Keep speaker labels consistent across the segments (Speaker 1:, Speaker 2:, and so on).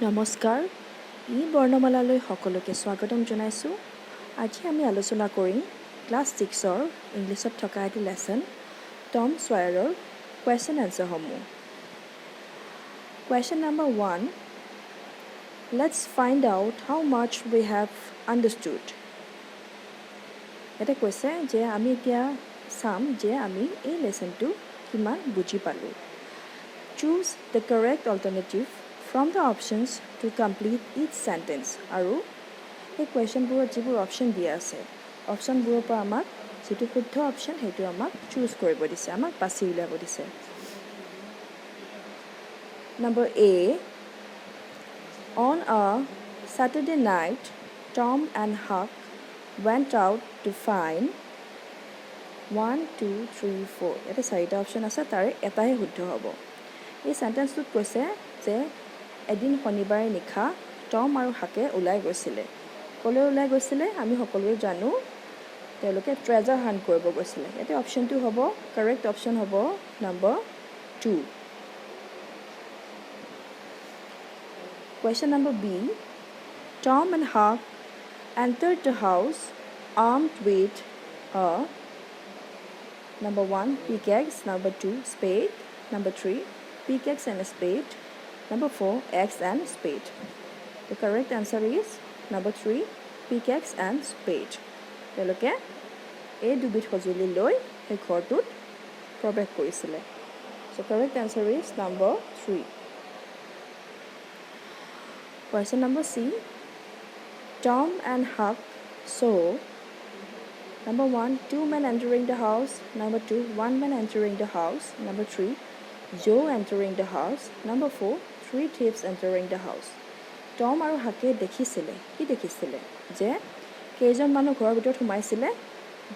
Speaker 1: নমস্কাৰ ই বৰ্ণমালালৈ সকলোকে স্বাগতম জনাইছোঁ আজি আমি আলোচনা কৰিম ক্লাছ 6ৰ ইংলিছত থকা এটি lesson Tom সয়াৰৰ question আনসাৰসমূহ Question number 1 Let's find out how much we have understood এটা কৈছে যে আমি এতিয়া চাম যে আমি এই লেসনটো কিমান বুজি পালো Choose the correct alternative from the options to complete each sentence আৰু এই কুৱেশ্যনবোৰত যিবোৰ অপশ্যন দিয়া আছে অপশ্যনবোৰৰ পৰা আমাক যিটো শুদ্ধ অপশ্যন সেইটো আমাক চুজ কৰিব দিছে আমাক বাছি উলিয়াব দিছে Number A On a Saturday night Tom and Huck went out to find 1 2 3 4 এটা চাৰিটা অপশ্যন আছে তাৰে এটাই শুদ্ধ হ'ব এই সেন্টেন্সটোত কৈছে যে এদিন শনিবাৰে নিশা টম আৰু হাকে ওলাই গৈছিলে কলৈ ওলাই গৈছিলে আমি সকলোৱে জানো তেওঁলোকে ট্ৰেজাৰ হান্ট কৰিব গৈছিলে এটা অপশ্যনটো হ'ব কাৰেক্ট অপশ্যন হ'ব number 2 Question number B Tom and Huck entered the house armed with a number 1 pickaxe number 2 spade number 3 pickaxe and a spade number 4 axe and spade The correct answer is number 3 pickaxe and spade তেওঁলোকে এই দুবিধ সঁজুলি লৈ এই ঘৰটোত প্ৰৱেশ কৰিছিলে So correct answer is number 3 Question number C Tom and Huck saw number 1 two men entering the house number 2 one man entering the house number 3 Joe entering the house number 4 three thieves entering the house Tom আৰু হাকে দেখিছিলে কি দেখিছিলে যে কেইজন মানুহ ঘৰৰ ভিতৰত সোমাইছিলে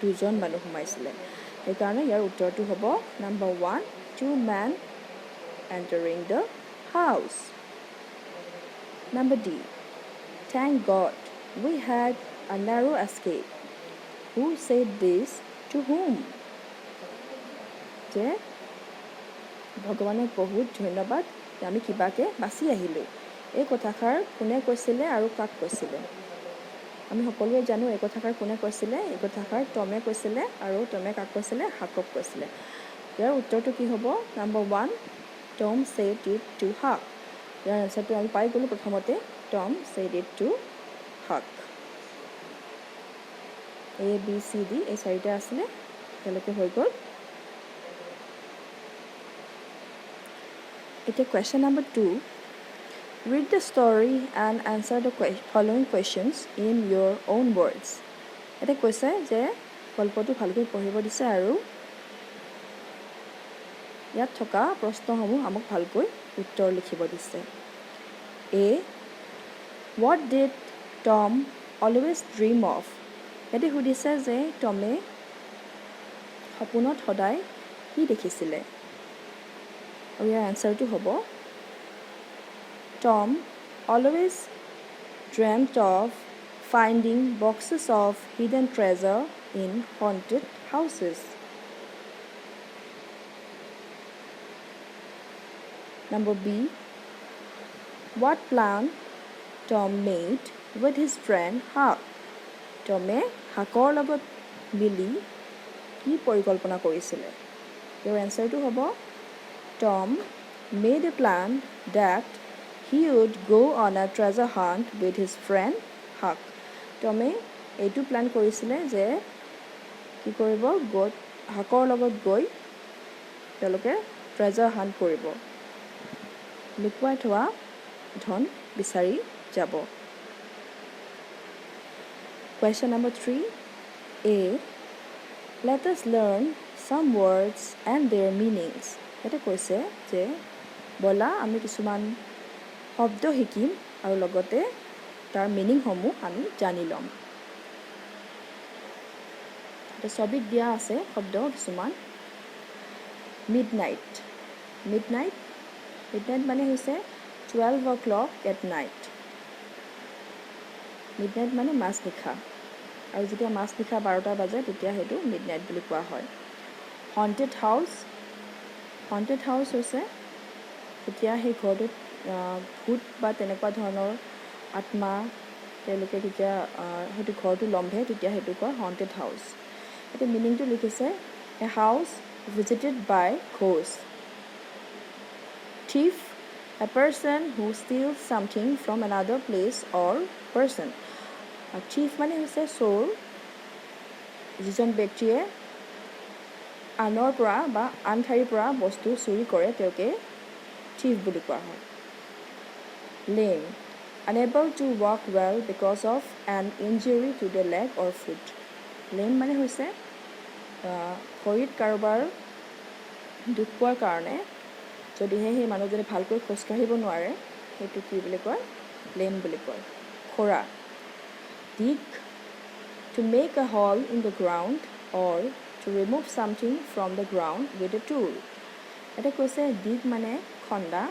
Speaker 1: দুজন মানুহ সোমাইছিলে এই কাৰণে ইয়াৰ উত্তৰটো হ'ব number 1 two men entering the house Number D Thank God we had a narrow escape Who said this to whom? যে ভগৱানক বহুত ধন্যবাদ আমি কিবাকে বাছি আহিলো এই কথাষাৰ কোনে কৈছিলে আৰু কাক কৈছিলে আমি সকলোৱে জানো এই কথাষাৰ কোনে কৈছিলে এই কথাষাৰ টমে কৈছিলে আৰু টমে কাক কৈছিলে হাকক কৈছিলে ইয়াৰ উত্তৰটো কি হ'ব number 1 Tom said it to Huck ইয়াৰ আনসাৰটো আমি পাই গ'লো প্ৰথমতে Tom said it to Huck A, B, C, D এই চাৰিটা আছিলে তেওঁলোকে হৈ গ'ল এতিয়া question number 2 Read the story and answer the following questions in your own words এটা কৈছে যে গল্পটো ভালকৈ পঢ়িব দিছে আৰু ইয়াত থকা প্ৰশ্নসমূহ আমাক ভালকৈ উত্তৰ লিখিব দিছে A What did Tom always dream of এটি সুধিছে যে টমে সপোনত সদায় কি দেখিছিলে আৰু ইয়াৰ আনসাৰটো হ'ব Tom always dreamt of finding boxes of hidden treasure in haunted houses Number B What plan Tom made with his friend Huck টমে হাকৰ লগত মিলি কি পৰিকল্পনা কৰিছিলে ইয়াৰ আনসাৰটো হ'ব Tom made a plan that he would go on a treasure hunt with his friend Huck টমে এইটো plan কৰিছিলে যে কি কৰিব হাকৰ লগত গৈ তেওঁলোকে treasure hunt কৰিব লুকুৱাই থোৱা ধন বিচাৰি যাব Question number 3 A Let us learn some words and their meanings এটা কৈছে যে বলা আমি কিছুমান শব্দ শিকিম আৰু লগতে তাৰ মিনিংসমূহ আমি জানি ল'ম এটা ছবিত দিয়া আছে শব্দ কিছুমান midnight মানে হৈছে 12 o'clock at night midnight মানে মাজনিশা আৰু যেতিয়া মাজনিশা 12টা বাজে তেতিয়া হেতু midnight বুলি কোৱা হয় haunted house হৈছে যেতিয়া সেই ঘৰটোত ভূত বা তেনেকুৱা ধৰণৰ আত্মা তেওঁলোকে যেতিয়া সেইটো ঘৰটো লম্ভে তেতিয়া সেইটো কয় হণ্টেড হাউচ এতিয়া মিনিংটো লিখিছে a house visited by ghost thief a person who steals something from another place or person thief মানে হৈছে চোৰ যিজন ব্যক্তিয়ে আনৰ পৰা বা আন ঠাইৰ পৰা বস্তু চুৰি কৰে তেওঁকে thief বুলি কোৱা হয় lame unable to walk well because of an injury to the leg or foot lame মানে হৈছে ভৰিত কাৰোবাৰ দুখ পোৱাৰ কাৰণে যদিহে সেই মানুহজনে ভালকৈ খোজকাঢ়িব নোৱাৰে সেইটো কি বুলি কয় লেম বুলি কয় খোৰা dig to make a hole in the ground or to remove something from the ground with a tool এটা কৈছে dig মানে খন্দা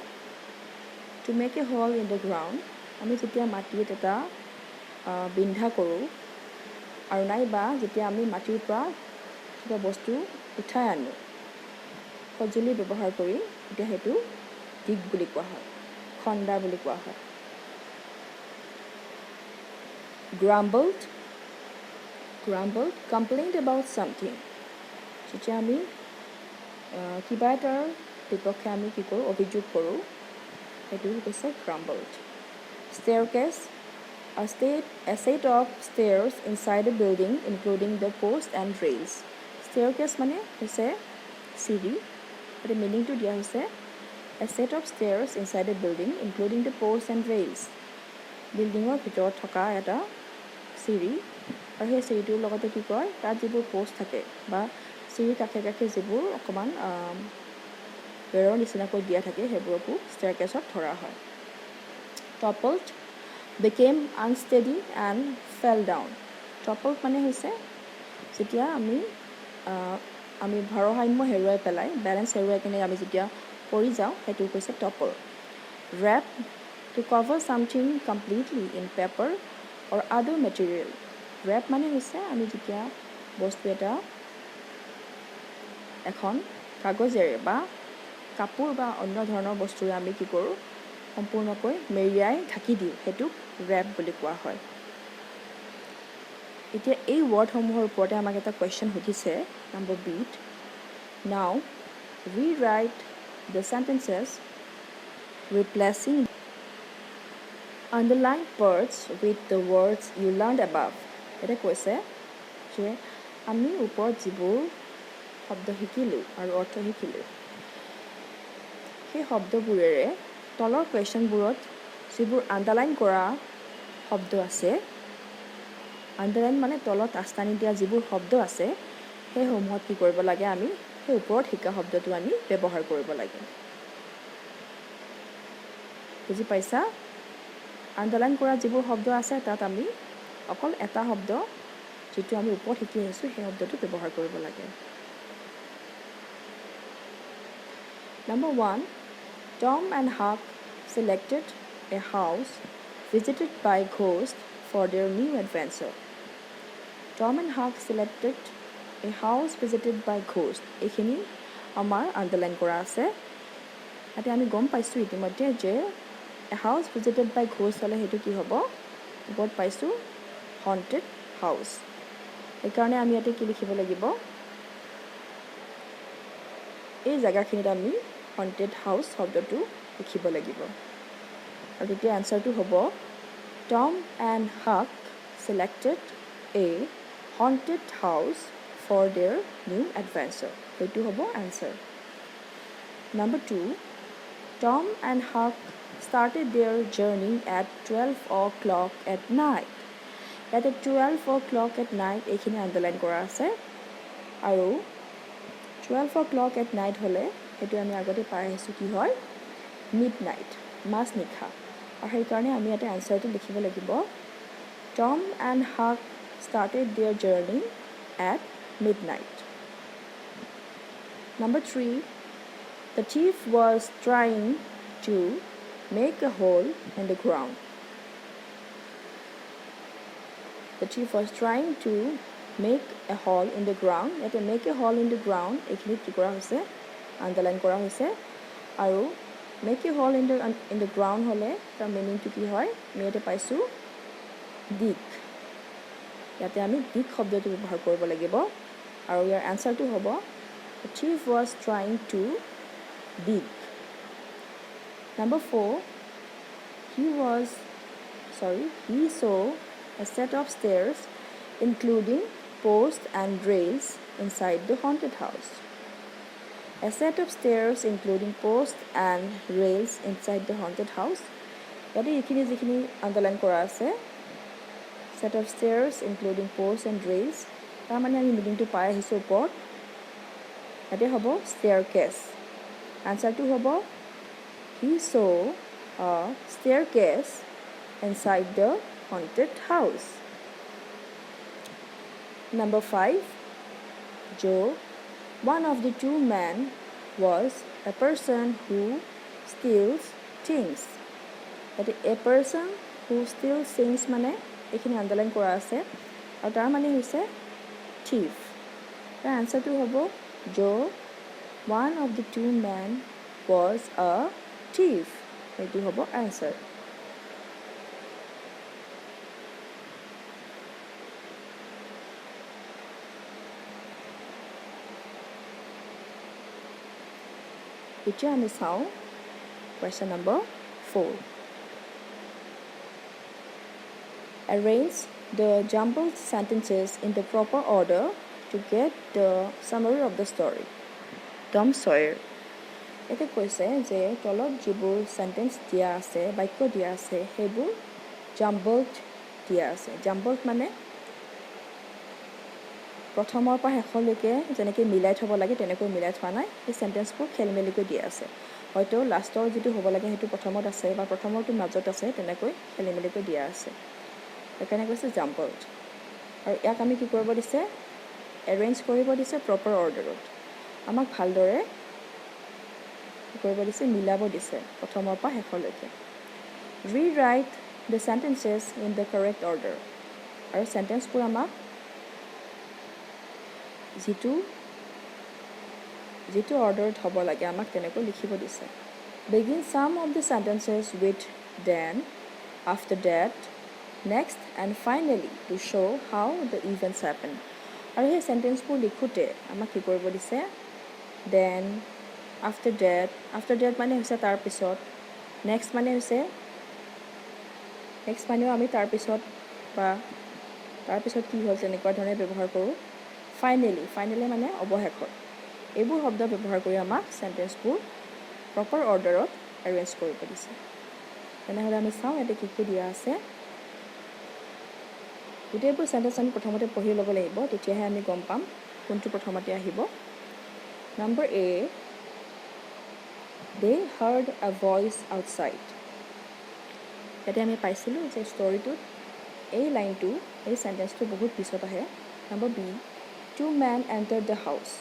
Speaker 1: to make a hole in the ground আমি যেতিয়া মাটিত এটা বিন্ধা কৰোঁ আৰু নাইবা যেতিয়া আমি মাটিৰ পৰা কিবা বস্তু উঠাই আনো সঁজুলি ব্যৱহাৰ কৰি এতিয়া সেইটো dig বুলি কোৱা হয় খন্দা বুলি কোৱা হয় grumbled complained about something যেতিয়া আমি কিবা এটাৰ বিপক্ষে আমি কি কৰোঁ অভিযোগ কৰোঁ সেইটো হৈছে grumbled staircase a set of stairs inside a building including the post and rails staircase মানে হৈছে চিৰি এটা মিনিংটো দিয়া হৈছে a set of stairs inside a building including the posts and rails বিল্ডিঙৰ ভিতৰত থকা এটা চিৰি আৰু সেই চিৰিটোৰ লগতে কি কয় তাত যিবোৰ পোষ্ট থাকে বা চিৰি কাষে কাষে যিবোৰ অকণমান বেৰৰ নিচিনাকৈ দিয়া থাকে সেইবোৰকো ষ্টেয়াৰকেছত ধৰা হয় toppled became unsteady and fell down toppled মানে হৈছে যেতিয়া আমি ভাৰসাম্য হেৰুৱাই পেলাই বেলেঞ্চ হেৰুৱাই কিনে আমি যেতিয়া পৰি যাওঁ সেইটো কৈছে topple wrap to cover something completely in paper or other material wrap মানে হৈছে আমি যেতিয়া বস্তু এটা এখন কাগজেৰে বা কাপোৰ বা অন্য ধৰণৰ বস্তুৰে আমি কি কৰোঁ সম্পূৰ্ণকৈ মেৰিয়াই ঢাকি দিওঁ সেইটোক wrap বুলি কোৱা হয় এতিয়া এই ৱৰ্ডসমূহৰ ওপৰতে আমাক এটা কুৱেশ্যন সুধিছে নম্বৰ বিত নাও rewrite the sentences replacing underlined words with the words you learned above এটা কৈছে যে আমি ওপৰত যিবোৰ শব্দ শিকিলোঁ আৰু অৰ্থ শিকিলোঁ সেই শব্দবোৰেৰে তলৰ কুৱেশ্যনবোৰত যিবোৰ আণ্ডাৰলাইন কৰা শব্দ আছে আণ্ডাৰলাইন মানে তলত আস্থানি দিয়া যিবোৰ শব্দ আছে সেইসমূহত কি কৰিব লাগে আমি সেই ওপৰত শিকা শব্দটো আমি ব্যৱহাৰ কৰিব লাগে বুজি পাইছা আণ্ডাৰলাইন কৰা যিবোৰ শব্দ আছে তাত আমি অকল এটা শব্দ যিটো আমি ওপৰত শিকি আহিছোঁ সেই শব্দটো ব্যৱহাৰ কৰিব লাগে Number 1 Tom and Huck selected a house visited by ghosts for their new adventure Tom and Huck selected a house visited by ghosts এইখিনি আমাৰ আণ্ডাৰলাইন কৰা আছে এতিয়া আমি গম পাইছোঁ ইতিমধ্যে যে a house visited by ghosts হ'লে সেইটো কি হ'ব ওপৰত পাইছোঁ haunted house এইকাৰণে আমি ইয়াতে কি লিখিব লাগিব এই জায়গাখিনিত আমি haunted house শব্দটো লিখিব লাগিব আৰু তেতিয়া আনসাৰটো হ'ব Tom and Huck selected a haunted house for their new adventure সেইটো হ'ব answer Number 2 Tom and Huck started their journey at 12 o'clock at night ইয়াতে 12 o'clock at night এইখিনি আণ্ডাৰলাইন কৰা আছে আৰু 12 o'clock at night হ'লে সেইটো আমি আগতে পাই আহিছোঁ কি হয় midnight মাজনিশা আৰু সেইকাৰণে আমি ইয়াতে আনসাৰটো লিখিব লাগিব Tom and Huck started their journey at midnight Number 3 The thief was trying to make a hole in the ground The thief was trying to make a hole in the ground ইয়াতে make a hole in the ground এইখিনি কি কৰা হৈছে underline কৰা হৈছে আৰু make a hall in the ground হ'লে তাৰ মিনিংটো কি হয় আমি ইয়াতে পাইছোঁ দিগ ইয়াতে আমি দিগ শব্দটো ব্যৱহাৰ কৰিব লাগিব আৰু ইয়াৰ এনচাৰটো হ'ব the thief was trying to dig. Number 4 he saw a set of stairs including posts and rails inside the haunted house. A set of stairs including posts and rails inside the haunted house. ইয়াতে এইখিনি যিখিনি underline কৰা আছে set of stairs including posts and rails তাৰ মানে আমি মিনিংটো পাই আহিছোঁ ওপৰত ইয়াতে হ'ব staircase আনচাৰটো হ'ব he saw a staircase inside the haunted house. Number 5 Joe, one of the two men, was a person who steals things. That a person who steals things মানে এইখিনি আণ্ডাৰলাইন কৰা আছে আৰু তাৰ মানে হৈছে thief. তাৰ আনচাৰটো হ'ব Joe, one of the two men, was a thief. এইটো হ'ব আনচাৰ. এতিয়া আমি চাওঁ question number 4. Arrange the jumbled sentences in the proper order to get the summary of the story. Tom Sawyer. এতে কৈছে যে তলত যিবোৰ সেন্টেন্স দিয়া আছে বাক্য দিয়া আছে সেইবোৰ জাম্বলড দিয়া আছে. জাম্বলড মানে প্ৰথমৰ পৰা শেষলৈকে যেনেকৈ মিলাই থ'ব লাগে তেনেকৈ মিলাই থোৱা নাই এই সেন্টেন্সবোৰ খেলিমেলিকৈ দিয়া আছে হয়তো লাষ্টৰ যিটো হ'ব লাগে সেইটো প্ৰথমত আছে বা প্ৰথমৰটো মাজত আছে তেনেকৈ খেলিমেলিকৈ দিয়া আছে সেইকাৰণে কৈছে জাম্বলড আৰু ইয়াক আমি কি কৰিব দিছে এৰেঞ্জ কৰিব দিছে প্ৰপাৰ অৰ্ডাৰত আমাক ভালদৰে কৰিব দিছে মিলাব দিছে প্ৰথমৰ পৰা শেষলৈকে rewrite the sentences in the correct order আৰু সেন্টেন্সবোৰ আমাক যিটো অৰ্ডাৰত হ'ব লাগে আমাক তেনেকৈ লিখিব দিছে begin some of the sentences with then after that next and finally to show how the events happen আৰু সেই সেন্টেন্সবোৰ লিখোঁতে আমাক কি কৰিব দিছে then after that মানে হৈছে তাৰপিছত next মানে হৈছে next মানেও আমি তাৰপিছত বা তাৰপিছত কি হ'ল তেনেকুৱা ধৰণে ব্যৱহাৰ কৰোঁ finally মানে অৱশেষত এইবোৰ শব্দ ব্যৱহাৰ কৰি আমাক সেন্টেন্সবোৰ প্ৰপাৰ অৰ্ডাৰত এৰেঞ্জ কৰিব দিছে তেনেহ'লে আমি চাওঁ ইয়াতে কি কি দিয়া আছে গোটেইবোৰ সেন্টেন্স আমি প্ৰথমতে পঢ়ি ল'ব লাগিব তেতিয়াহে আমি গম পাম কোনটো প্ৰথমতে আহিব number A They heard a voice outside. ইয়াতে আমি পাইছিলোঁ যে ষ্টৰিটোত এই লাইনটো এই সেন্টেন্সটো বহুত পিছত আহে number B Two men entered the house.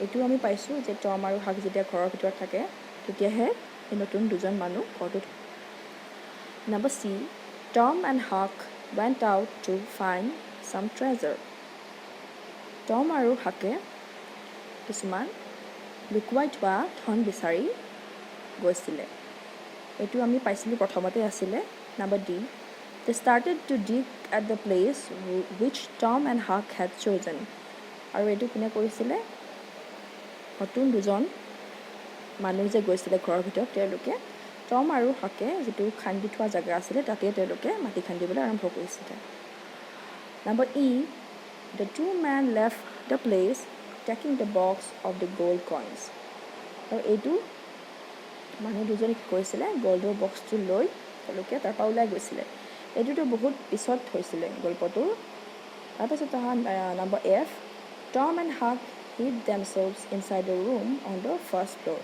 Speaker 1: এইটো আমি পাইছোঁ যে টম আৰু হাক যেতিয়া ঘৰৰ ভিতৰত থাকে তেতিয়াহে এই নতুন দুজন মানুহ ঘৰটোত number C Tom and Huck went out to find some treasure. টম আৰু হাকে কিছুমান লুকুৱাই থোৱা ধন বিচাৰি গৈছিলে এইটো আমি পাইছিলোঁ প্ৰথমতে আছিলে number D They started to dig at the place which Tom and Huck had chosen. আৰু এইটো কোনে কৰিছিলে নতুন দুজন মানুহ যে গৈছিলে ঘৰৰ ভিতৰত তেওঁলোকে টম আৰু হাকে যিটো খান্দি থোৱা জেগা আছিলে তাতে তেওঁলোকে মাটি খান্দিবলৈ আৰম্ভ কৰিছিলে number E The two men left the place taking the box of the gold coins. আৰু এইটো মানুহ দুজনে কি কৰিছিলে গল্ডৰ বক্সটো লৈ তেওঁলোকে তাৰপৰা ওলাই গৈছিলে এইটোতো বহুত পিছত হৈছিলে গল্পটোৰ তাৰপিছত অহা number F Tom and Huck hid themselves inside a room on the first floor.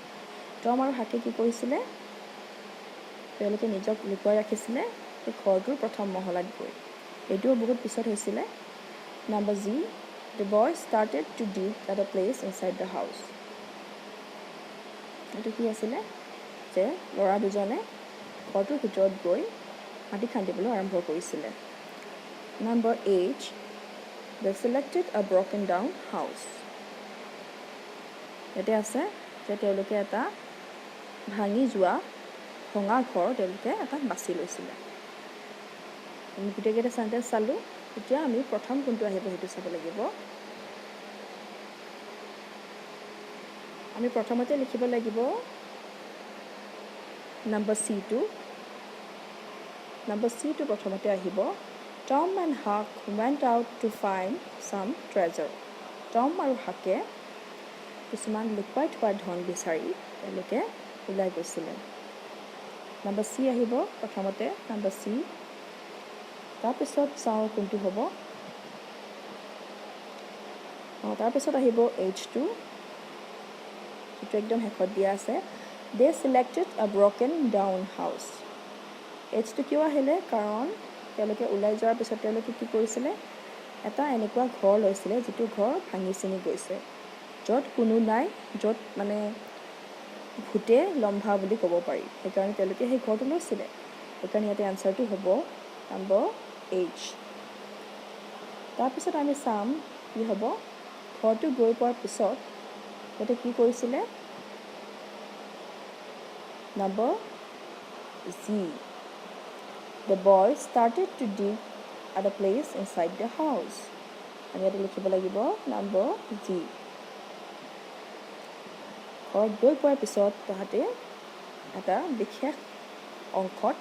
Speaker 1: টম আৰু হাকে কি কৰিছিলে তেওঁলোকে নিজক লুকুৱাই ৰাখিছিলে এই ঘৰটোৰ প্ৰথম মহলাত গৈ এইটোও বহুত পিছত হৈছিলে number G The boys started to dig at a place inside the house. এইটো কি আছিলে যে ল'ৰা দুজনে ঘৰটোৰ ভিতৰত গৈ মাটি খান্দিবলৈ আৰম্ভ কৰিছিলে number H They selected a broken down house. ইয়াতে আছে যে তেওঁলোকে এটা ভাঙি যোৱা ভঙা ঘৰ তেওঁলোকে এটা বাছি লৈছিলে আমি গোটেইকেইটা চেণ্টেঞ্চ চালোঁ এতিয়া আমি প্ৰথম কোনটো আহিব সেইটো চাব লাগিব আমি প্ৰথমতে লিখিব লাগিব নম্বৰ C2 নম্বৰ C2 প্ৰথমতে আহিব Tom and Huck went out to find some treasure Tom আৰু Huckে কিছুমান লুকুৱাই থোৱা ধন বিচাৰি তেওঁলোকে ওলাই গৈছিলে নম্বৰ C আহিব প্ৰথমতে নম্বৰ C তাৰপিছত চাওঁ কোনটো হ'ব তাৰপিছত আহিব H2 যেটো একদম শেষত দিয়া আছে they selected a broken down house H2 কিয় আহিলে কাৰণ তেওঁলোকে ওলাই যোৱাৰ পিছত তেওঁলোকে কি কৰিছিলে এটা এনেকুৱা ঘৰ লৈছিলে যেটো ঘৰ ভাঙি চিঙি গৈছে য'ত কোনো নাই য'ত মানে ভূতে লম্ভা বুলি ক'ব পাৰি সেইকাৰণে তেওঁলোকে সেই ঘৰটো লৈছিলে সেইকাৰণে ইয়াতে আনসাৰটো হ'ব নম্বৰ H তাৰপিছত আমি চাম কি হ'ব ঘৰটো গৈ পোৱাৰ পিছত ইয়াতে কি কৰিছিলে number Z The boy started to dig at a place inside the house আমি ইয়াতে লিখিব লাগিব নম্বৰ G ঘৰত গৈ পোৱাৰ পিছত তাহাঁতে এটা বিশেষ অংশত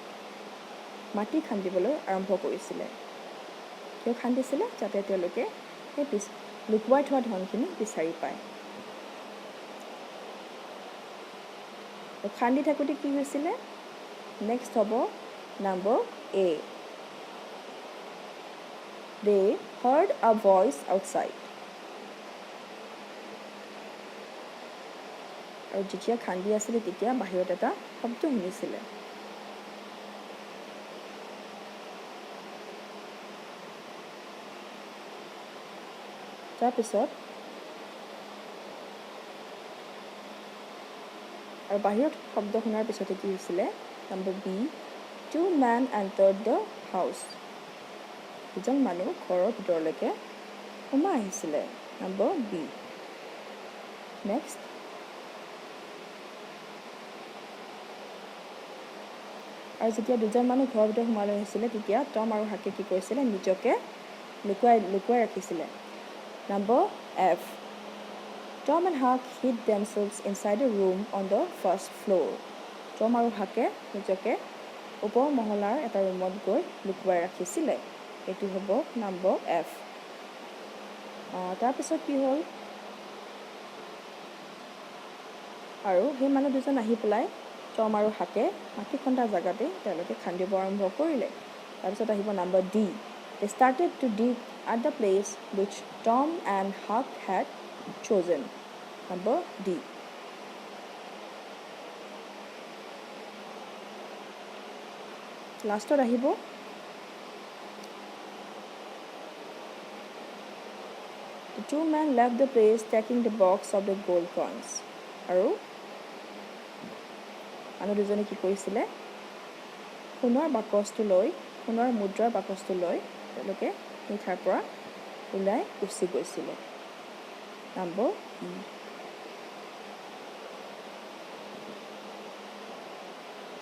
Speaker 1: মাটি খান্দিবলৈ আৰম্ভ কৰিছিলে কিয় খান্দিছিলে যাতে তেওঁলোকে সেই লুকুৱাই থোৱা ধনখিনি বিচাৰি পায় খান্দি থাকোঁতে কি হৈছিলে নেক্সট হ'ব number A They heard a voice outside আৰু যেতিয়া খান্দি আছিলে তেতিয়া বাহিৰত এটা শব্দ শুনিছিলে তাৰপিছত আৰু বাহিৰত শব্দ শুনাৰ পিছতে কি হৈছিলে number B Two men entered the house দুজন মানুহ ঘৰৰ ভিতৰলৈকে সোমাই আহিছিলে নম্বৰ B নেক্সট আৰু যেতিয়া দুজন মানুহ ঘৰৰ ভিতৰত সোমাই আহিছিলে তেতিয়া টম আৰু হাকে কি কৰিছিলে নিজকে লুকুৱাই ৰাখিছিলে number F Tom and Huck hid themselves inside a room on the first floor টম আৰু হাকে নিজকে ওপৰ মহলাৰ এটা ৰুমত গৈ লুকুৱাই ৰাখিছিলে এটো হ'ব নম্বৰ F তাৰপিছত কি হ'ল আৰু সেই মানুহ দুজন আহি পেলাই টম আৰু হাকে মাটি খন্দা জাগাতে তেওঁলোকে খান্দিব আৰম্ভ কৰিলে তাৰপিছত আহিব number D They started to dig at the place which Tom and Huck had chosen number D লাষ্টত আহিব The two men left the place taking the box of the gold coins আৰু মানুহ দুজনে কি কৰিছিলে সোণৰ মুদ্ৰাৰ বাকচটো লৈ তেওঁলোকে সেই ঠাইৰ পৰা ওলাই গুচি গৈছিলে নম্বৰ E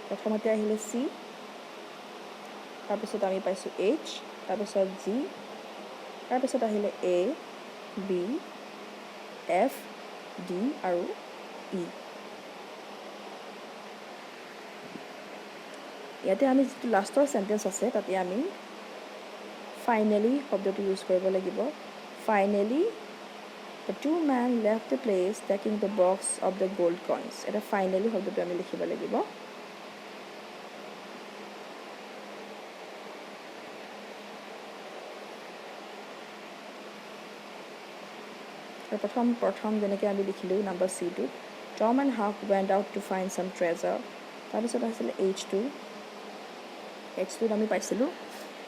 Speaker 1: প্ৰথমতে আহিলে C তাৰপিছত আমি পাইছোঁ H তাৰপিছত G তাৰপিছত আহিলে A B F D আৰু E ইয়াতে আমি যেটো লাষ্টৰ সেন্টেন্স আছে তাতে আমি ফাইনালি শব্দটো ইউজ কৰিব লাগিব finally the two men left the place taking the box of the gold coins এটা ফাইনালি শব্দটো আমি লিখিব লাগিব প্ৰথম যেনেকৈ আমি লিখিলোঁ number C2 Tom and Huck went out to find some treasure তাৰপিছত আহিছিলে H2 আমি পাইছিলোঁ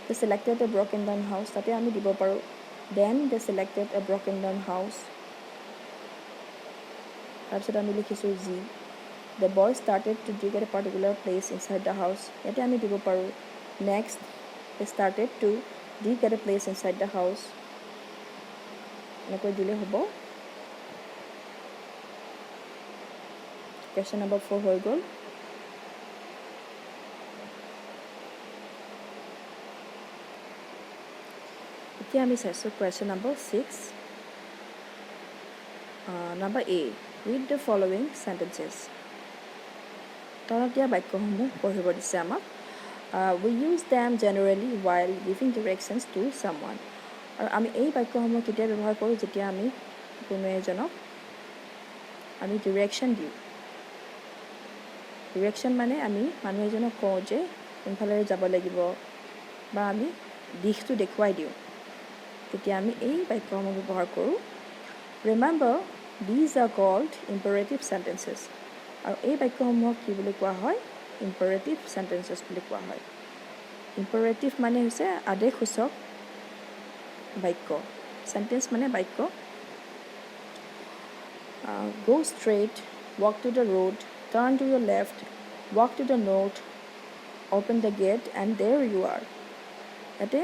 Speaker 1: They selected a broken down house তাতে আমি দিব পাৰোঁ Then they selected a broken down house তাৰপিছত আমি লিখিছোঁ G The boy started to dig at a particular place inside the house ইয়াতে আমি দিব পাৰোঁ Next they started to dig at a place inside the house এনেকৈ দিলে হ'ব Question number 4 হৈ গ'ল এতিয়া আমি চাইছোঁ question number 6 number A read the following sentences তলত দিয়া বাক্যসমূহ পঢ়িব দিছে আমাক we use them generally while giving directions to someone আৰু আমি এই বাক্যসমূহ কেতিয়া ব্যৱহাৰ কৰোঁ যেতিয়া আমি কোনো এজনক আমি ডিৰেকশ্যন দিওঁ ডিৰেকশ্যন মানে আমি মানুহ এজনক কওঁ যে কোনফালে যাব লাগিব বা আমি দিশটো দেখুৱাই দিওঁ তেতিয়া আমি এই বাক্যসমূহ ব্যৱহাৰ কৰোঁ remember these are called imperative sentences আৰু এই বাক্যসমূহক কি বুলি কোৱা হয় imperative sentences বুলি কোৱা হয় imperative মানে হৈছে আদেশসূচক বাক্য sentence মানে বাক্য go straight walk to the road turn to your left walk to the north open the gate and there you are ইয়াতে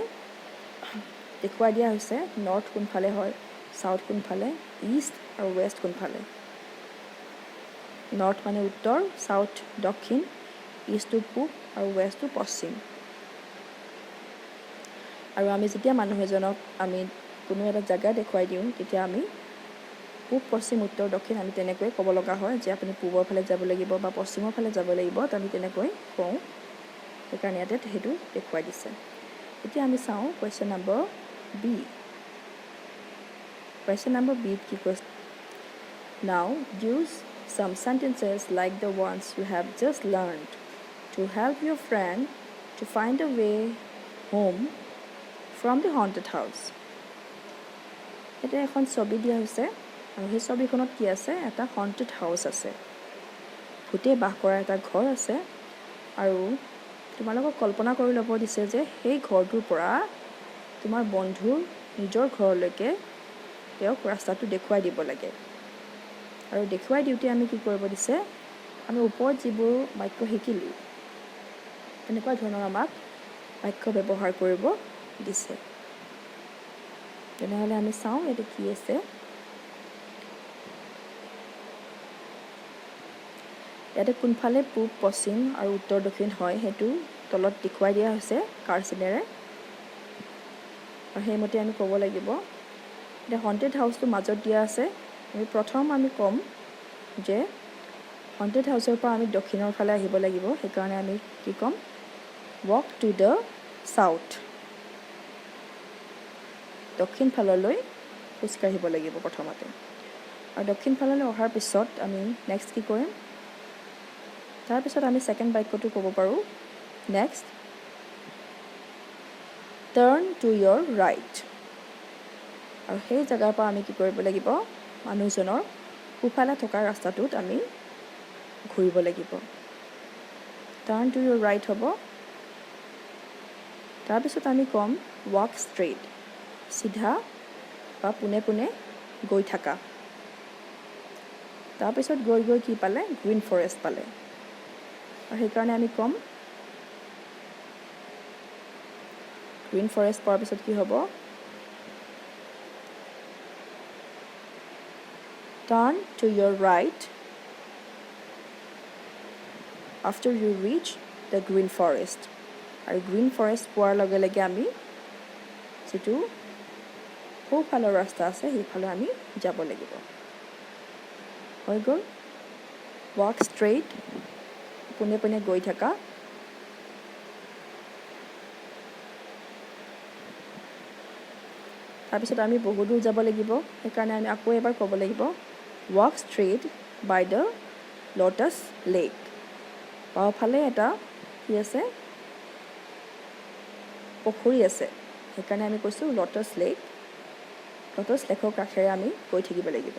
Speaker 1: দেখুৱাই দিয়া হৈছে নৰ্থ কোনফালে হয় সাউথ কোনফালে ইষ্ট আৰু ৱেষ্ট কোনফালে নৰ্থ মানে উত্তৰ সাউথ দক্ষিণ ইষ্টটো পূব আৰু ৱেষ্টটো পশ্চিম আৰু আমি যেতিয়া মানুহ এজনক আমি কোনো এটা জাগা দেখুৱাই দিওঁ তেতিয়া আমি পূব পশ্চিম উত্তৰ দক্ষিণ আমি তেনেকৈ ক'ব লগা হয় যে আপুনি পূবৰ ফালে যাব লাগিব বা পশ্চিমৰ ফালে যাব লাগিব তো আমি তেনেকৈ কওঁ সেইকাৰণে ইয়াতে সেইটো দেখুৱাই দিছে এতিয়া আমি চাওঁ question number B question number B কি কৈছে now use some sentences like the ones you have just learned to help your friend to find a way home from the haunted house এটা এখন ছবি দিয়া হৈছে আৰু সেই ছবিখনত কি আছে এটা haunted house আছে ভূতে বাস কৰা এটা ঘৰ আছে আৰু তোমালোকক কল্পনা কৰি ল'ব দিছে যে সেই ঘৰটোৰ পৰা তোমাৰ বন্ধুৰ নিজৰ ঘৰলৈকে তেওঁক ৰাস্তাটো দেখুৱাই দিব লাগে আৰু দেখুৱাই দিওঁতে আমি কি কৰিব দিছে আমি ওপৰত যিবোৰ বাক্য শিকিলোঁ তেনেকুৱা ধৰণৰ আমাক বাক্য ব্যৱহাৰ কৰিব দিছে তেনেহ'লে আমি চাওঁ এইটো কি আছে ইয়াতে কোনফালে পূব পশ্চিম আৰু উত্তৰ দক্ষিণ হয় সেইটো তলত দেখুৱাই দিয়া হৈছে কাৰ্চিনেৰে আৰু সেইমতে আমি ক'ব লাগিব এতিয়া হণ্টেড হাউচটো মাজত দিয়া আছে আমি প্ৰথম আমি ক'ম যে হণ্টেড হাউচৰ পৰা আমি দক্ষিণৰ ফালে আহিব লাগিব সেইকাৰণে আমি কি ক'ম walk to the south দক্ষিণ ফাললৈ খোজকাঢ়িব লাগিব প্ৰথমতে আৰু দক্ষিণ ফাললৈ অহাৰ পিছত আমি নেক্সট কি কৰিম তাৰপিছত আমি ছেকেণ্ড বাক্যটো ক'ব পাৰোঁ next turn to your right আৰু সেই জেগাৰ পৰা আমি কি কৰিব লাগিব মানুহজনৰ সোঁফালে থকা ৰাস্তাটোত আমি ঘূৰিব লাগিব টাৰ্ণ টু ইয়ৰ ৰাইট হ'ব তাৰপিছত আমি ক'ম ৱাক ষ্ট্ৰেইট চিধা বা পোনে পোনে গৈ থাকা তাৰপিছত গৈ গৈ কি পালে গ্ৰীণ ফৰেষ্ট পালে আৰু সেইকাৰণে আমি ক'ম গ্ৰীণ ফৰেষ্ট পোৱাৰ পিছত কি হ'ব turn to your right after you reach the green forest আৰু গ্ৰীণ ফৰেষ্ট পোৱাৰ লগে লগে আমি যিটো সোঁফালৰ ৰাস্তা আছে সেইফালে আমি যাব লাগিব হৈ গ'ল ৱাক ষ্ট্ৰেইট পোনে পোনে গৈ থাকা তাৰপিছত আমি বহু দূৰ যাব লাগিব সেইকাৰণে আমি আকৌ এবাৰ ক'ব লাগিব walk straight by the lotus lake বাওঁফালে এটা কি আছে পুখুৰী আছে সেইকাৰণে আমি কৈছোঁ লোটাছ লেকৰ কাষেৰে আমি গৈ থাকিব লাগিব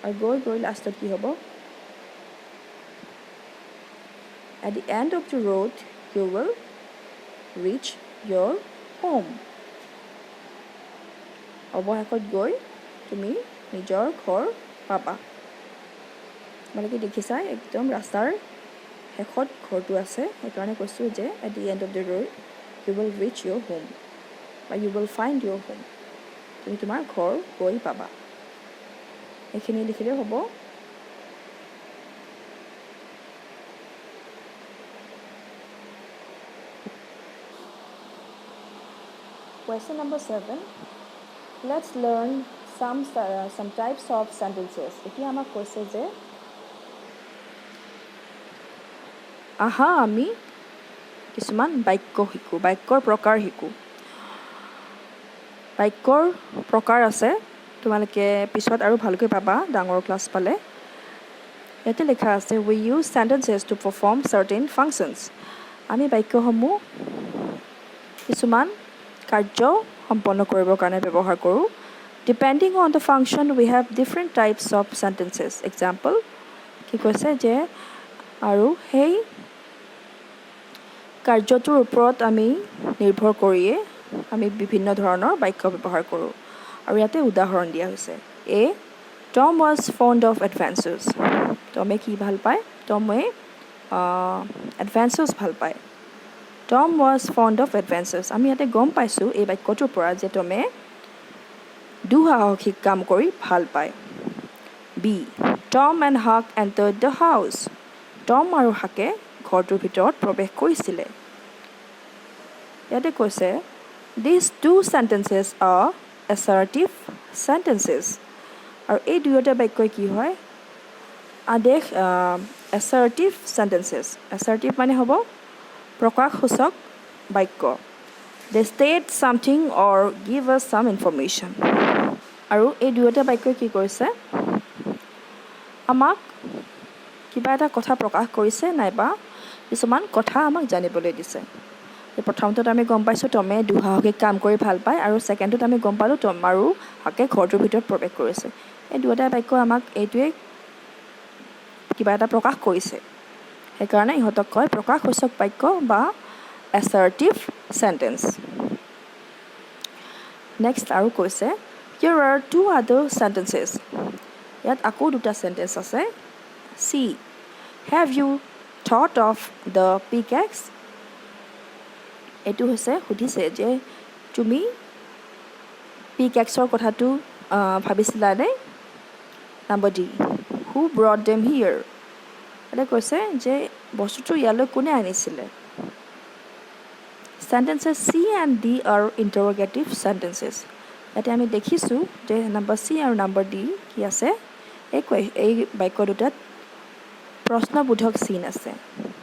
Speaker 1: আৰু গৈ গৈ লাষ্টত কি হ'ব at the end of the road you will reach your home অৱশেষত গৈ তুমি নিজৰ ঘৰ পাবা তোমালোকে দেখিছা একদম ৰাস্তাৰ শেষত ঘৰটো আছে সেইকাৰণে কৈছোঁ যে at the end of the road you will reach your home বা you will find your home তুমি তোমাৰ ঘৰ গৈ পাবা এইখিনি লিখিলে হ'ব Question number 7. Let's learn some types of sentences. এতিয়া আমাক কৈছে যে আহা আমি কিছুমান বাক্য শিকোঁ, বাক্যৰ প্ৰকাৰ শিকোঁ। বাক্যৰ প্ৰকাৰ আছে, তোমালোকে পিছত আৰু ভালকৈ পাবা ডাঙৰ ক্লাছ পালে। ইয়াতে লিখা আছে we use sentences to perform certain functions. আমি বাক্যসমূহ কিছুমান কাৰ্য সম্পন্ন কৰিবৰ কাৰণে ব্যৱহাৰ কৰোঁ। Depending on the function we have different types of sentences. Example, কি কৈছে যে আৰু সেই কাৰ্যটোৰ ওপৰত আমি নিৰ্ভৰ কৰিয়ে আমি বিভিন্ন ধৰণৰ বাক্য ব্যৱহাৰ কৰোঁ। আৰু ইয়াতে উদাহৰণ দিয়া হৈছে। A. Tom was fond of adventures. টমে কি ভাল পায়? টমে adventures ভাল পায়। Tom was fond of adventures. আমি ইয়াতে গম পাইছোঁ এই বাক্যটোৰ পৰা যে টমে দুঃসাহসিক কাম কৰি ভাল পায়। B. Tom and Huck entered the house. টম আৰু হাকে ঘৰটোৰ ভিতৰত প্ৰৱেশ কৰিছিলে। ইয়াতে কৈছে these two sentences are assertive sentences. আৰু এই দুয়োটা বাক্যই কি হয়? আদেশ assertive sentences. assertive মানে হ'ব প্ৰকাশসূচক বাক্য। They state something or give us some information. আৰু এই দুয়োটা বাক্যই কি কৰিছে? আমাক কিবা এটা কথা প্ৰকাশ কৰিছে নাইবা কিছুমান কথা আমাক জানিবলৈ দিছে। প্ৰথমটোত আমি গম পাইছোঁ টমে দুঃসাহসিক কাম কৰি ভাল পায় আৰু ছেকেণ্ডটোত আমি গম পালোঁ টম আৰু হাকে ঘৰটোৰ ভিতৰত প্ৰৱেশ কৰিছে। এই দুয়োটা বাক্য আমাক এইটোৱে কিবা এটা প্ৰকাশ কৰিছে, সেইকাৰণে ইহঁতক কয় প্ৰকাশসূচক বাক্য বা assertive sentence. নেক্সট আৰু কৈছে here are two other sentences. ইয়াত আকৌ দুটা চেণ্টেঞ্চ আছে। C. Have you thought of the pickaxe? এইটো হৈছে সুধিছে যে তুমি পিকেক্সৰ কথাটো ভাবিছিলানে? Number D. Who brought them here? এটা কৈছে যে বস্তুটো ইয়ালৈ কোনে আনিছিলে? Sentences C and D are interrogative sentences. ইয়াতে আমি দেখিছোঁ যে নম্বৰ C আৰু নম্বৰ D কি আছে? এই বাক্য দুটাত প্ৰশ্নবোধক চিন আছে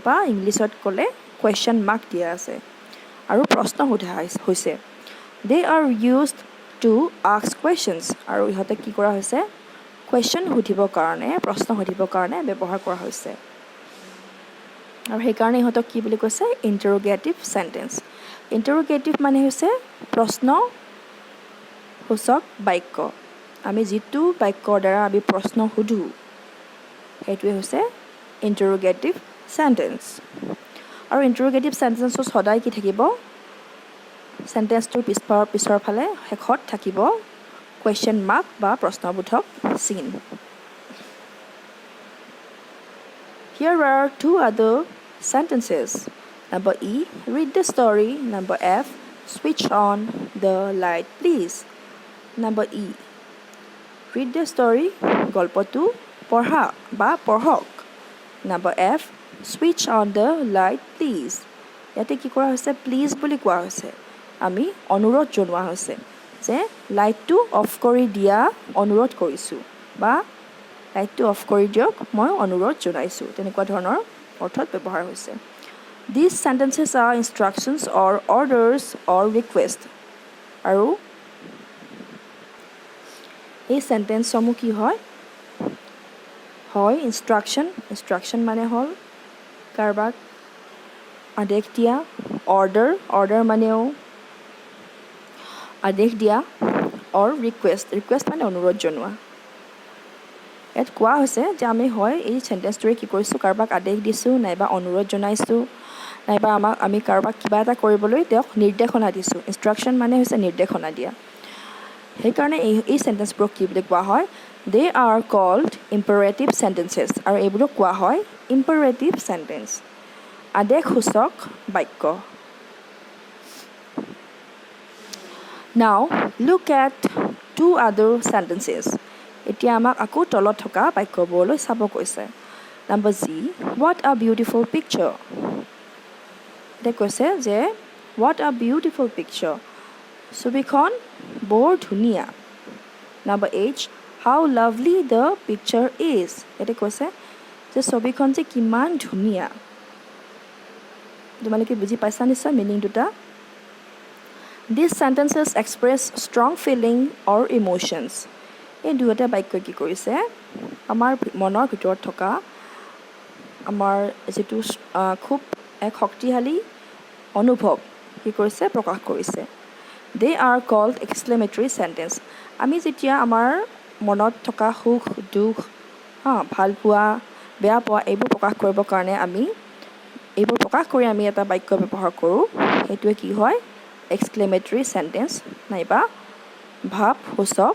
Speaker 1: বা ইংলিছত ক'লে কুৱেশ্যন মাৰ্ক দিয়া আছে আৰু প্ৰশ্ন সোধা হৈছে। They are used to ask questions. আৰু ইহঁতে কি কৰা হৈছে? কুৱেশ্যন সুধিবৰ কাৰণে, প্ৰশ্ন সুধিবৰ কাৰণে ব্যৱহাৰ কৰা হৈছে। আৰু সেইকাৰণে ইহঁতক কি বুলি কৈছে? ইণ্টাৰোগেটিভ চেণ্টেঞ্চ। ইণ্টাৰোগেটিভ মানে হৈছে প্ৰশ্নসূচক বাক্য। আমি যিটো বাক্যৰ দ্বাৰা আমি প্ৰশ্ন সুধোঁ সেইটোৱে হৈছে ইণ্টাৰোগেটিভ চেণ্টেঞ্চ। আৰু ইণ্টাৰোগেটিভ চেণ্টেঞ্চত সদায় কি থাকিব? চেণ্টেঞ্চটোৰ পিছৰ ফালে শেষত থাকিব কুৱেশ্যন মাৰ্ক বা প্ৰশ্নবোধক চিন। Here are two other sentences. Number E. Read the story. Number F. Switch on the light, please. Number E. Read the story. গল্পটো পঢ়া বা পঢ়ক। Number F. Switch on the light, please. ইয়াতে কি কৰা হৈছে? প্লিজ বুলি কোৱা হৈছে। আমি অনুৰোধ জনোৱা হৈছে যে লাইটটো অফ কৰি দিয়া অনুৰোধ কৰিছোঁ বা লাইটটো অফ কৰি দিয়ক মই অনুৰোধ জনাইছোঁ, তেনেকুৱা ধৰণৰ অৰ্থত ব্যৱহাৰ হৈছে। These sentences are instructions or orders or request. আৰু এই চেণ্টেঞ্চসমূহ কি হয়? হয় ইনষ্ট্ৰাকশ্যন মানে হ'ল কাৰোবাক আদেশ দিয়া। অৰ্ডাৰ মানেও আদেশ দিয়া। অৰ ৰিকুৱেষ্ট মানে অনুৰোধ জনোৱা। ইয়াত কোৱা হৈছে যে আমি হয় এই চেণ্টেঞ্চটোৰে কি কৰিছোঁ? কাৰোবাক আদেশ দিছোঁ নাইবা অনুৰোধ জনাইছোঁ নাইবা আমি কাৰোবাক কিবা এটা কৰিবলৈ তেওঁক নিৰ্দেশনা দিছোঁ। ইনষ্ট্ৰাকশ্যন মানে হৈছে নিৰ্দেশনা দিয়া। সেইকাৰণে এই চেণ্টেঞ্চবোৰক কি বুলি কোৱা হয়? They are called imperative sentences. আৰু এইবোৰক কোৱা হয় imperative sentence, আদেশসূচক বাক্য। Now look at two other sentences. এতিয়া আমাক আকৌ তলত থকা বাক্যবোৰলৈ চাব কৈছে। Number C. What a beautiful picture. এতিয়া কৈছে যে what a beautiful picture. ছবিখন বৰ ধুনীয়া। Number 8, how lovely the picture is. ইয়াতে কৈছে যে ছবিখন যে কিমান ধুনীয়া। তোমালোকে বুজি পাইছা নিশ্চয় মিনিং দুটা। These sentences express strong feeling or emotions. এই দুয়োটা বাক্য কি কৰিছে আমাৰ মনৰ ভিতৰত থকা আমাৰ যিটো খুব এক শক্তিশালী অনুভৱ কি কৰিছে প্ৰকাশ কৰিছে। They are called exclamatory sentence. আমি যেতিয়া আমাৰ মনত থকা সুখ দুখ ভাল পোৱা বেয়া পোৱা এইবোৰ প্ৰকাশ কৰিবৰ কাৰণে এইবোৰ প্ৰকাশ কৰি আমি এটা বাক্য ব্যৱহাৰ কৰোঁ। সেইটোৱে কি হয় exclamatory sentence নাইবা ভাৱসূচক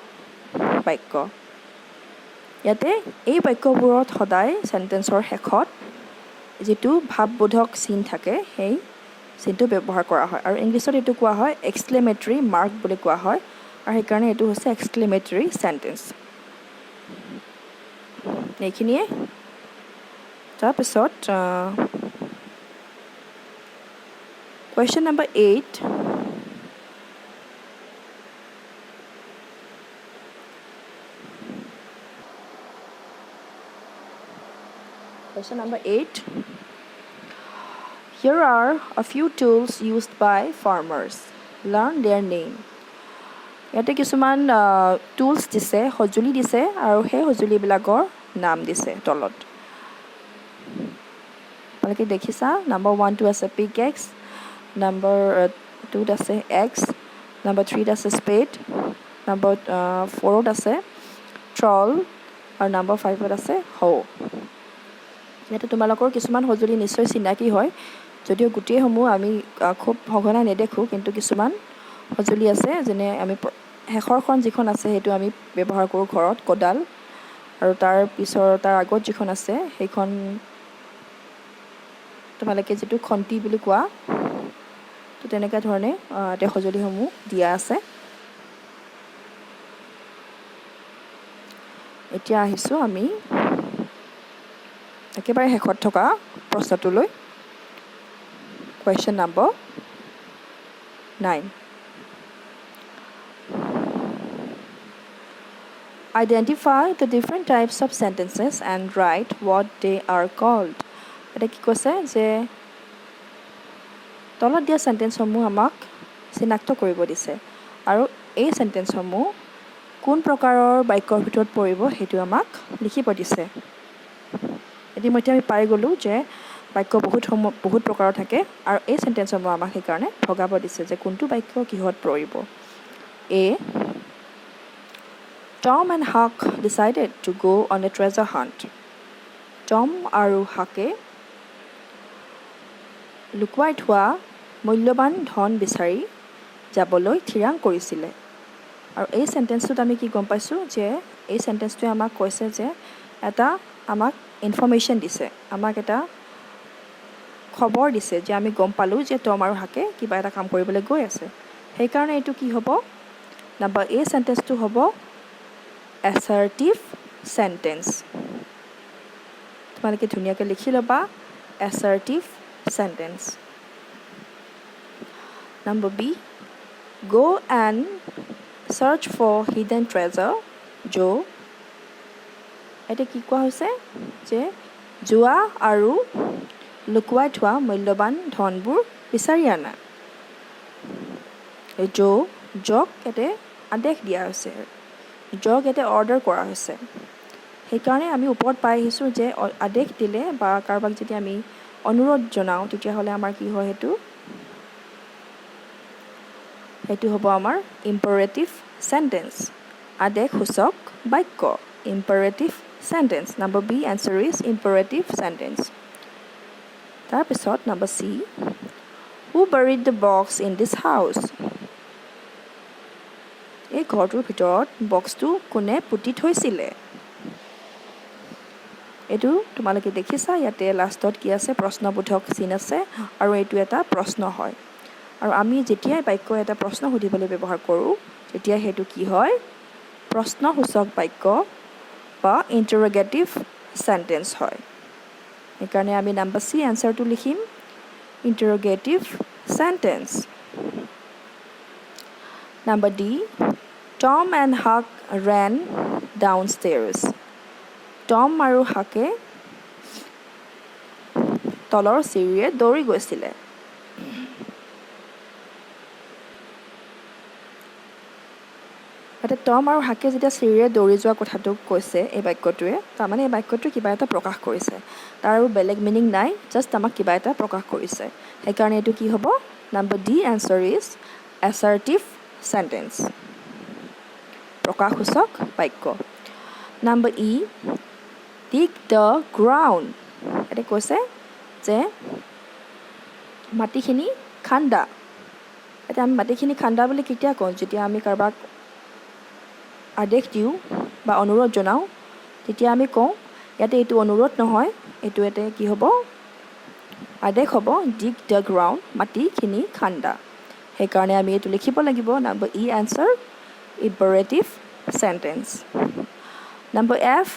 Speaker 1: বাক্য। ইয়াতে এই বাক্যবোৰত সদায় চেণ্টেন্সৰ শেষত যিটো ভাৱবোধক চিন থাকে সেই চিনটো ব্যৱহাৰ কৰা হয় আৰু ইংলিছত এইটো কোৱা হয় এক্সক্লেমেটৰী মাৰ্ক বুলি কোৱা হয় আৰু সেইকাৰণে এইটো হৈছে এক্সক্লেমেটৰী চেণ্টেন্স। এইখিনিয়ে। তাৰপিছত question number 8, Question number 8. Here are a few tools used by farmers. Learn their name. ইয়াতে কিছুমান টুলছ দিছে, সঁজুলি দিছে আৰু সেই সঁজুলিবিলাকৰ নাম দিছে তলত। আপোনালোকে দেখিছা নম্বৰ 1টো আছে পিকেক্স, নম্বৰ 2ত আছে এক্স, নম্বৰ 3ত আছে স্পেড, নম্বৰ 4ত আছে ট্ৰল আৰু নম্বৰ 5ত আছে হৌ। ইয়াতে তোমালোকৰ কিছুমান সঁজুলি নিশ্চয় চিনাকি হয় যদিও গোটেইসমূহ আমি খুব সঘনাই নেদেখোঁ, কিন্তু কিছুমান সঁজুলি আছে যেনে আমি শেষৰখন যিখন আছে সেইটো আমি ব্যৱহাৰ কৰোঁ ঘৰত কোদাল, আৰু তাৰ আগত যিখন আছে সেইখন তোমালোকে যিটো খন্তি বুলি কোৱা, তো তেনেকুৱা ধৰণে এতিয়া সঁজুলিসমূহ দিয়া আছে। এতিয়া আহিছোঁ আমি একেবাৰে শেষত থকা প্ৰশ্নটোলৈ। Question number 9. Identify the different types of sentences and write what they are called. এটা কি কৈছে যে তলত দিয়া চেণ্টেন্সসমূহ আমাক চিনাক্ত কৰিব দিছে আৰু এই চেণ্টেন্সসমূহ কোন প্ৰকাৰৰ বাক্যৰ ভিতৰত পৰিব সেইটো আমাক লিখিব দিছে। ইতিমধ্যে আমি পাই গ'লোঁ যে বাক্য বহুত প্ৰকাৰৰ থাকে আৰু এই চেণ্টেন্সসমূহ আমাক সেইকাৰণে ভগাব দিছে যে কোনটো বাক্য কিহত পৰিব। A. Tom and Huck decided to go on a treasure hunt. Tom আৰু হাকে লুকুৱাই থোৱা মূল্যৱান ধন বিচাৰি যাবলৈ থিৰাং কৰিছিলে। আৰু এই চেণ্টেন্সটোত আমি কি গম পাইছোঁ যে এই চেণ্টেন্সটোৱে আমাক কৈছে যে এটা আমাক ইনফৰ্মেশ্যন দিছে, আমাক এটা খবৰ দিছে যে আমি গম পালোঁ যে টম আৰু হাকে কিবা এটা কাম কৰিবলৈ গৈ আছে। সেইকাৰণে এইটো কি হ'ব নম্বৰ A চেণ্টেন্সটো হ'ব এছাৰ্টিভ চেণ্টেন্স। তোমালোকে ধুনীয়াকৈ লিখি ল'বা assertive sentence. Number B, go and search for hidden treasure. Jo, এটা কি কোৱা হৈছে যে যোৱা আৰু লুকুৱাই থোৱা মূল্যৱান ধনবোৰ বিচাৰি আনা। জক ইয়াতে আদেশ দিয়া হৈছে, জক ইয়াতে অৰ্ডাৰ কৰা হৈছে। সেইকাৰণে আমি ওপৰত পাই আহিছোঁ যে আদেশ দিলে বা কাৰোবাক যদি আমি অনুৰোধ জনাওঁ তেতিয়াহ'লে আমাৰ কি হয় সেইটো হ'ব আমাৰ ইম্পাৰেটিভ চেণ্টেন্স, আদেশসূচক বাক্য, imperative sentence. Number B answer is imperative sentence. তাৰপিছত number C, who buried the box in this house? এই ঘৰটোৰ ভিতৰত বক্সটো কোনে পুতি থৈছিলে? এইটো তোমালোকে দেখিছা ইয়াতে লাষ্টত কি আছে প্ৰশ্নবোধক চিন আছে আৰু এইটো এটা প্ৰশ্ন হয়। আৰু আমি যেতিয়াই বাক্য এটা প্ৰশ্ন সুধিবলৈ ব্যৱহাৰ কৰোঁ তেতিয়া সেইটো কি হয় প্ৰশ্নসূচক বাক্য বা ইণ্টাৰগেটিভ চেণ্টেন্স হয়। সেইকাৰণে আমি নম্বৰ C এনচাৰটো লিখিম interrogative sentence. Number D, Tom and Huck ran downstairs. Tom আৰু Huckে তলৰ চিৰিৰে দৌৰি গৈছিলে। এতিয়া টম আৰু হাকে যেতিয়া চিৰিৰে দৌৰি যোৱা কথাটো কৈছে এই বাক্যটোৱে, তাৰমানে এই বাক্যটোৱে কিবা এটা প্ৰকাশ কৰিছে। তাৰ আৰু বেলেগ মিনিং নাই, জাষ্ট আমাক কিবা এটা প্ৰকাশ কৰিছে। সেইকাৰণে এইটো কি হ'ব? Number D answer is assertive sentence, প্ৰকাশসূচক বাক্য। Number E, dig the ground. এতিয়া কৈছে যে মাটিখিনি খান্দা। এতিয়া আমি মাটিখিনি খান্দা বুলি কেতিয়া কওঁ? যেতিয়া আমি কাৰোবাক আদেশ দিওঁ বা অনুৰোধ জনাওঁ, তেতিয়া আমি কওঁ। ইয়াতে এইটো অনুৰোধ নহয়, এইটো ইয়াতে কি হ'ব? আদেশ হ'ব, ডিগ দ্য গ্ৰাউণ্ড, মাটিখিনি খান্দা। সেইকাৰণে আমি এইটো লিখিব লাগিব। Number E answer imperative sentence. Number F,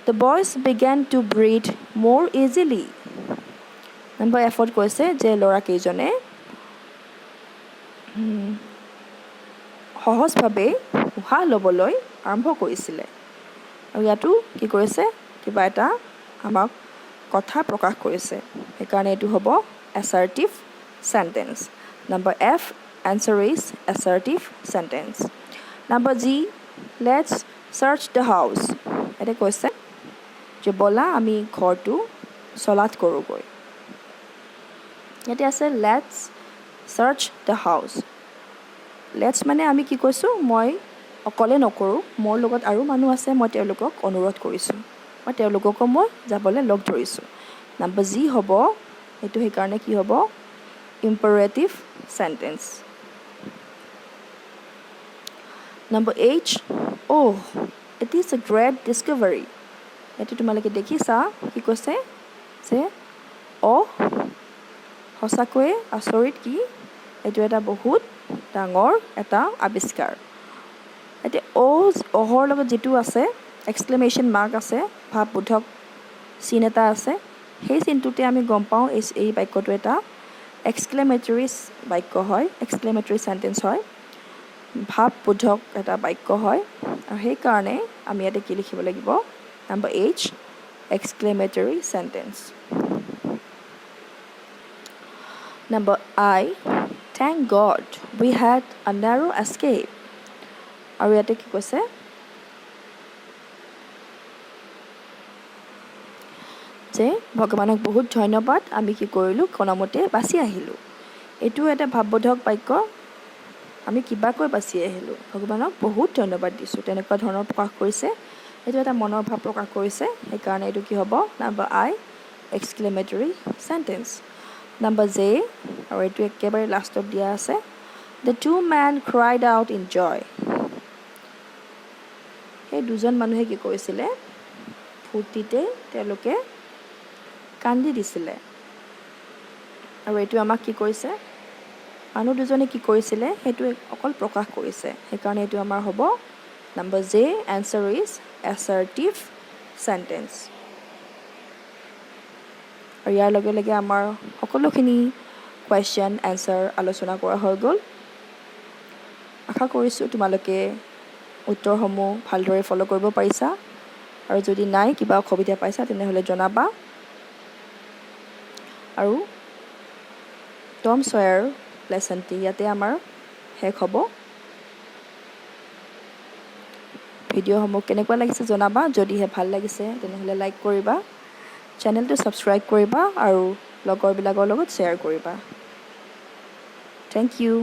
Speaker 1: the boys begin to breathe more easily. Number এফত কৈছে যে ল'ৰাকেইজনে সহজভাৱে উশাহ ল'বলৈ আৰম্ভ কৰিছিলে। আৰু ইয়াতো কি কৰিছে? কিবা এটা আমাক কথা প্ৰকাশ কৰিছে। সেইকাৰণে এইটো হ'ব assertive sentence. Number F answer is assertive sentence. Number G, let's search the house. এতিয়া কৈছে যে ব'লা আমি ঘৰটো চলাথ কৰোঁগৈ। ইয়াতে আছে let's search the house. Let's মানে আমি কি কৈছোঁ? মই অকলে নকৰোঁ, মোৰ লগত আৰু মানুহ আছে, মই তেওঁলোকক অনুৰোধ কৰিছোঁ, মই তেওঁলোককো মই যাবলৈ লগ ধৰিছোঁ। নাম্বাৰ জি হ'ব এইটো, সেইকাৰণে কি হ'ব? Imperative sentence. Number H, oh' it is a great discovery. এইটো তোমালোকে দেখিছা কি কৈছে? যে সঁচাকৈয়ে আচৰিত কি? এইটো এটা বহুত ডাঙৰ এটা আৱিষ্কাৰ। এতিয়া অহৰ লগত যিটো আছে এক্সক্লেমেশ্যন মাৰ্ক আছে, ভাৱবোধক চিন এটা আছে, সেই চিনটোতে আমি গম পাওঁ এই বাক্যটো এটা এক্সক্লেমেটৰী বাক্য হয়, এক্সক্লেমেটৰী চেণ্টেন্স হয়, ভাৱবোধক এটা বাক্য হয়। আৰু সেইকাৰণে আমি ইয়াতে কি লিখিব লাগিব? Number H exclamatory sentence. Number I, thank God we had a narrow' escape. আৰু ইয়াতে কি কৈছে? যে ভগৱানক বহুত ধন্যবাদ, আমি কি কৰিলোঁ? কোনোমতে বাচি আহিলোঁ। এইটো এটা ভাৱবোধক বাক্য। আমি কিবাকৈ বাচি আহিলোঁ, ভগৱানক বহুত ধন্যবাদ দিছোঁ, তেনেকুৱা ধৰণৰ প্ৰকাশ কৰিছে। এইটো এটা মনৰ ভাৱ প্ৰকাশ কৰিছে। সেইকাৰণে এইটো কি হ'ব? Number I exclamatory sentence. Number J, আৰু এইটো একেবাৰে লাষ্টত দিয়া আছে, the two men cried out in joy. সেই দুজন মানুহে কি কৰিছিলে? ফূৰ্তিতে তেওঁলোকে কান্দি দিছিলে। আৰু এইটো আমাক কি কৰিছে? মানুহ দুজনে কি কৰিছিলে সেইটো অকল প্ৰকাশ কৰিছে। সেইকাৰণে এইটো আমাৰ হ'ব number J answer is assertive sentence. আৰু ইয়াৰ লগে লগে আমাৰ সকলোখিনি কুৱেশ্যন এনচাৰ আলোচনা কৰা হৈ গ'ল। আশা কৰিছোঁ তোমালোকে উত্তৰসমূহ ভালদৰে ফ'ল' কৰিব পাৰিছা। আৰু যদি নাই, কিবা অসুবিধা পাইছা, তেনেহ'লে জনাবা। আৰু টম ছয়াৰ লেচনটি ইয়াতে আমাৰ শেষ হ'ব। ভিডিঅ'সমূহ কেনেকুৱা লাগিছে জনাবা। যদিহে ভাল লাগিছে তেনেহ'লে লাইক কৰিবা, চেনেলটো ছাবস্ক্ৰাইব কৰিবা আৰু লগৰবিলাকৰ লগত শ্বেয়াৰ কৰিবা। Thank U.